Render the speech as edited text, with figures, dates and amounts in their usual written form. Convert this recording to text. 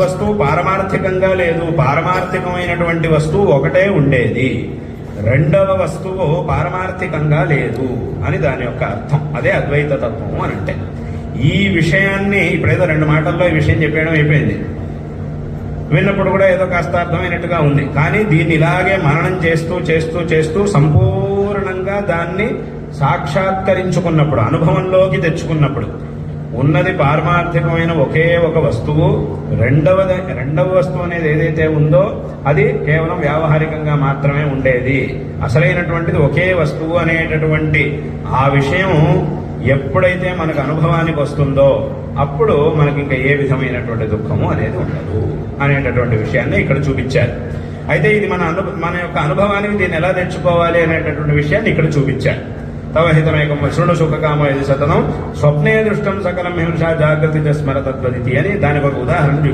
వస్తువు పారమార్థికంగా లేదు, పారమార్థికమైనటువంటి వస్తువు ఒకటే ఉండేది, రెండవ వస్తువు పారమార్థికంగా లేదు అని దాని యొక్క అర్థం. అదే అద్వైత తత్వం అని అంటే. ఈ విషయాన్ని ఇప్పుడేదో 2 మాటల్లో ఈ విషయం చెప్పేయడం అయిపోయింది. విన్నప్పుడు కూడా ఏదో కాస్త అర్థమైనట్టుగా ఉంది. కానీ దీన్ని ఇలాగే మననం చేస్తూ చేస్తూ చేస్తూ సంపూర్ణంగా దాన్ని సాక్షాత్కరించుకున్నప్పుడు, అనుభవంలోకి తెచ్చుకున్నప్పుడు, ఉన్నది పారమార్థికమైన ఒకే ఒక వస్తువు, రెండవ వస్తువు అనేది ఏదైతే ఉందో అది కేవలం వ్యావహారికంగా మాత్రమే ఉండేది, అసలైనటువంటిది ఒకే వస్తువు అనేటటువంటి ఆ విషయం ఎప్పుడైతే మనకు అనుభవానికి వస్తుందో అప్పుడు మనకి ఇంకా ఏ విధమైనటువంటి దుఃఖము అనేది ఉండదు అనేటటువంటి విషయాన్ని ఇక్కడ చూపించారు. అయితే ఇది మన యొక్క అనుభవానికి దీన్ని ఎలా తెచ్చుకోవాలి అనేటటువంటి విషయాన్ని ఇక్కడ చూపించారు. తవహితమేకం శృణు సుఖకామో ఇది సతనం స్వప్నే దృష్టం సకలం హింసా జాగ్రత్త స్మరతత్వదితి అని దానికి ఒక ఉదాహరణ చూపించారు.